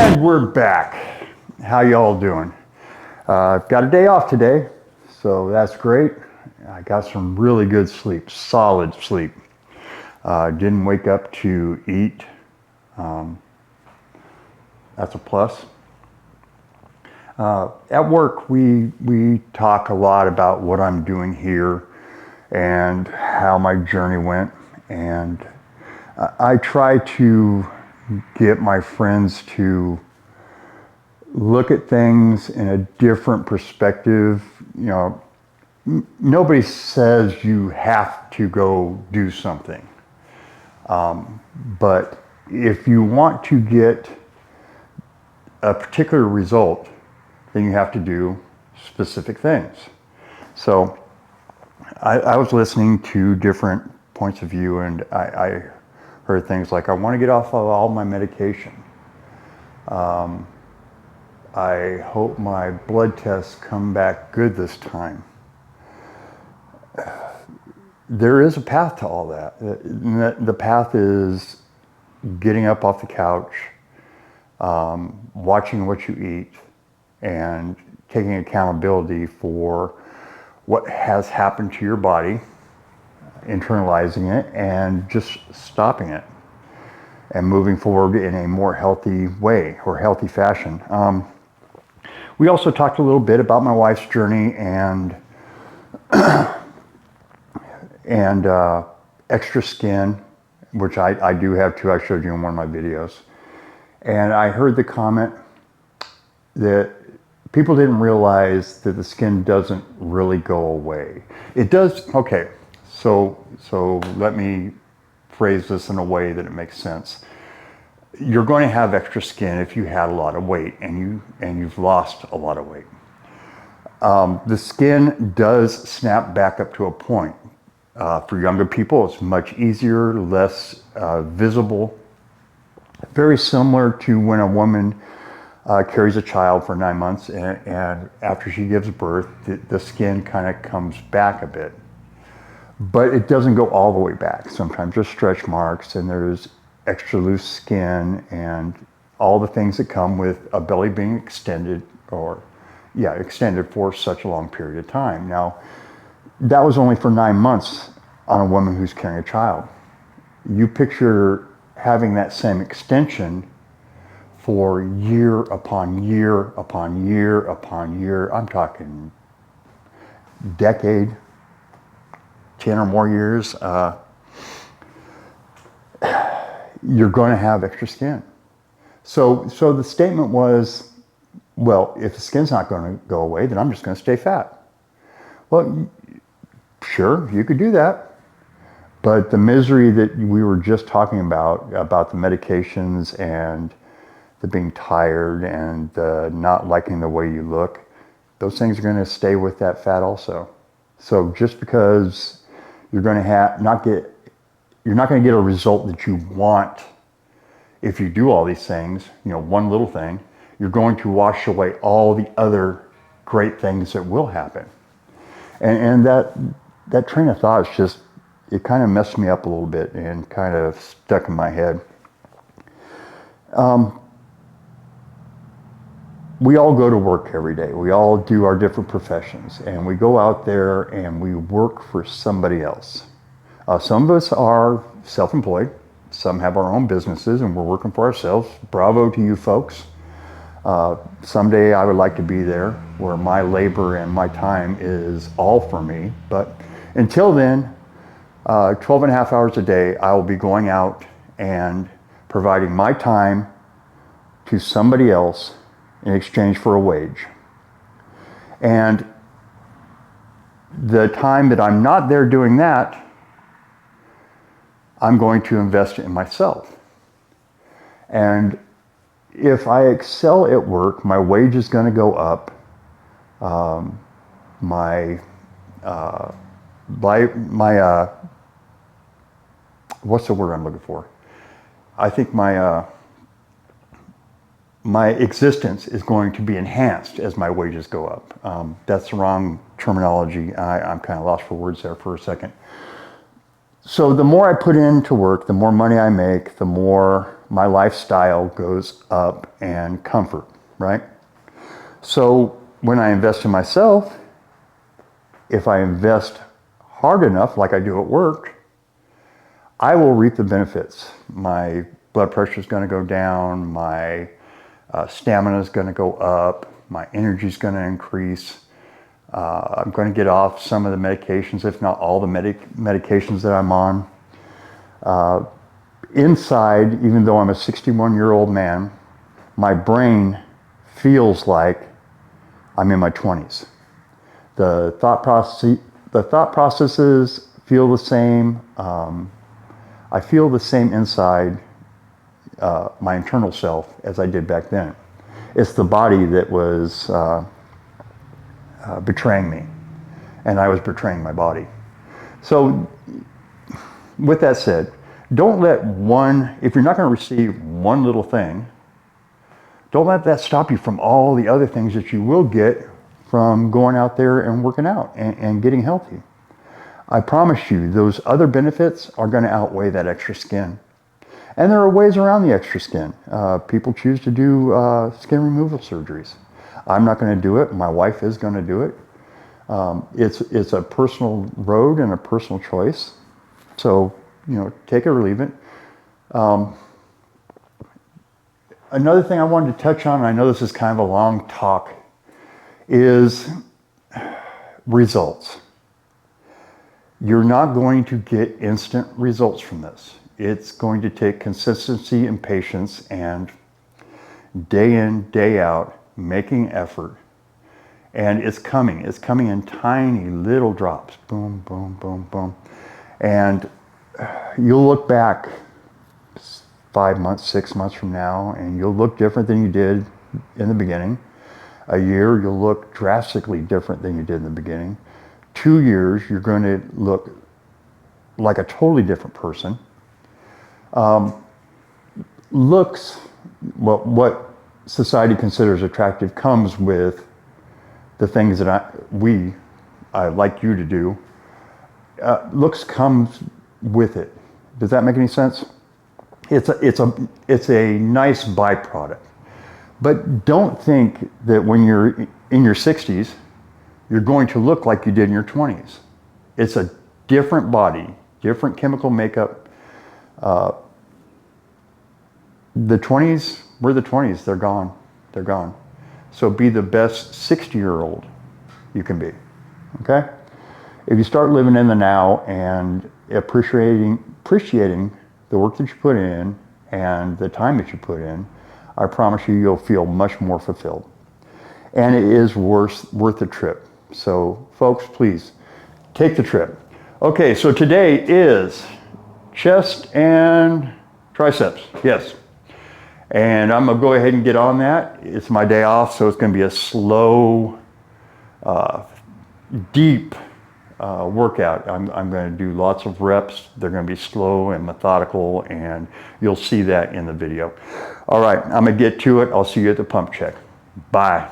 And we're back. How y'all doing? I've got a day off today, so that's great. I got some really good sleep, solid sleep. Didn't wake up to eat. That's a plus. At work, we talk a lot about what I'm doing here and how my journey went, and I try to get my friends to look at things in a different perspective. You know, nobody says you have to go do something, but if you want to get a particular result, then you have to do specific things. So I was listening to different points of view, and I heard things like, I want to get off of all my medication. I hope my blood tests come back good this time. There is a path to all that. The path is getting up off the couch, watching what you eat, and taking accountability for what has happened to your body, internalizing it, and just stopping it and moving forward in a more healthy way or healthy fashion. We also talked a little bit about my wife's journey and extra skin, which I do have too. I showed you in one of my videos. And I heard the comment that people didn't realize that the skin doesn't really go away. It does. Okay, so let me phrase this in a way that it makes sense. You're going to have extra skin if you had a lot of weight and you've lost a lot of weight. The skin does snap back up to a point. For younger people, it's much easier, less visible. Very similar to when a woman carries a child for 9 months, and after she gives birth, the skin kind of comes back a bit. But it doesn't go all the way back. Sometimes there's stretch marks, and there's extra loose skin, and all the things that come with a belly being extended, extended for such a long period of time. Now, that was only for 9 months on a woman who's carrying a child. You picture having that same extension for year upon year upon year upon year. I'm talking decade, 10 or more years. You're going to have extra skin. So the statement was, well, if the skin's not going to go away, then I'm just going to stay fat. Well, sure, you could do that. But the misery that we were just talking about the medications and the being tired and not liking the way you look, those things are going to stay with that fat also. So just because you're going to you're not going to get a result that you want if you do all these things, one little thing, you're going to wash away all the other great things that will happen. And that train of thought is just, it kind of messed me up a little bit and kind of stuck in my head. We all go to work every day. We all do our different professions, and we go out there and we work for somebody else. Some of us are self-employed. Some have our own businesses and we're working for ourselves. Bravo to you folks. Someday I would like to be there where my labor and my time is all for me. But until then, 12 and a half hours a day, I will be going out and providing my time to somebody else in exchange for a wage. And the time that I'm not there doing that, I'm going to invest in myself. And if I excel at work, my wage is going to go up. What's the word I'm looking for? I think my existence is going to be enhanced as my wages go up. That's the wrong terminology. I'm kind of lost for words there for a second. So the more I put into work, the more money I make, the more my lifestyle goes up and comfort, right? So when I invest in myself, if I invest hard enough, like I do at work, I will reap the benefits. My blood pressure is going to go down, my stamina is going to go up, my energy is going to increase. I'm going to get off some of the medications, if not all the medications that I'm on. Inside, even though I'm a 61-year-old man, my brain feels like I'm in my 20s. The thought processes feel the same. I feel the same inside my internal self as I did back then. It's the body that was betraying me, and I was betraying my body. So with that said, don't let if you're not going to receive one little thing, don't let that stop you from all the other things that you will get from going out there and working out and getting healthy. I promise you, those other benefits are going to outweigh that extra skin. And there are ways around the extra skin. People choose to do skin removal surgeries. I'm not going to do it. My wife is going to do it. It's a personal road and a personal choice. So, take it or leave it. Another thing I wanted to touch on, and I know this is kind of a long talk, is results. You're not going to get instant results from this. It's going to take consistency and patience and day in, day out, making effort. And it's coming. It's coming in tiny little drops. Boom, boom, boom, boom. And you'll look back 5 months, 6 months from now, and you'll look different than you did in the beginning. A year, you'll look drastically different than you did in the beginning. 2 years, you're going to look like a totally different person. Looks, well, what society considers attractive comes with the things that I like you to do. Looks comes with it. Does that make any sense? It's a nice byproduct. But don't think that when you're in your 60s, you're going to look like you did in your 20s. It's a different body, different chemical makeup. The 20s, we're the 20s, they're gone. They're gone. So be the best 60-year-old you can be, okay? If you start living in the now and appreciating the work that you put in and the time that you put in, I promise you'll feel much more fulfilled. And it is worth the trip. So folks, please take the trip. Okay, so today is chest and triceps, yes. And I'm gonna go ahead and get on that. It's my day off, so it's gonna be a slow, deep workout. I'm gonna do lots of reps. They're gonna be slow and methodical, and you'll see that in the video. All right, I'm gonna get to it. I'll see you at the pump check. Bye.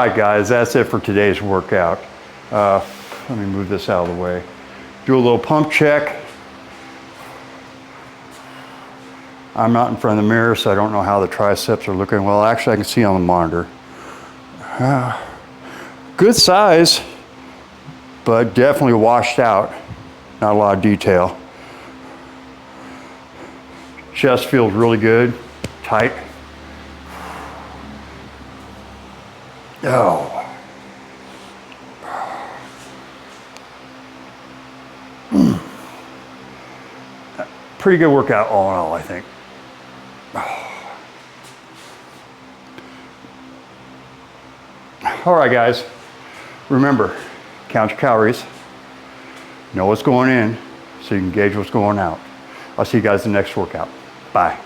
right, guys, that's it for today's workout. Let me move this out of the way. Do a little pump check. I'm not in front of the mirror, so I don't know how the triceps are looking. Well, actually, I can see on the monitor. Good size, but definitely washed out. Not a lot of detail. Chest feels really good, tight. Oh. Pretty good workout all in all, I think. All right, guys. Remember, count your calories. Know what's going in so you can gauge what's going out. I'll see you guys in the next workout. Bye.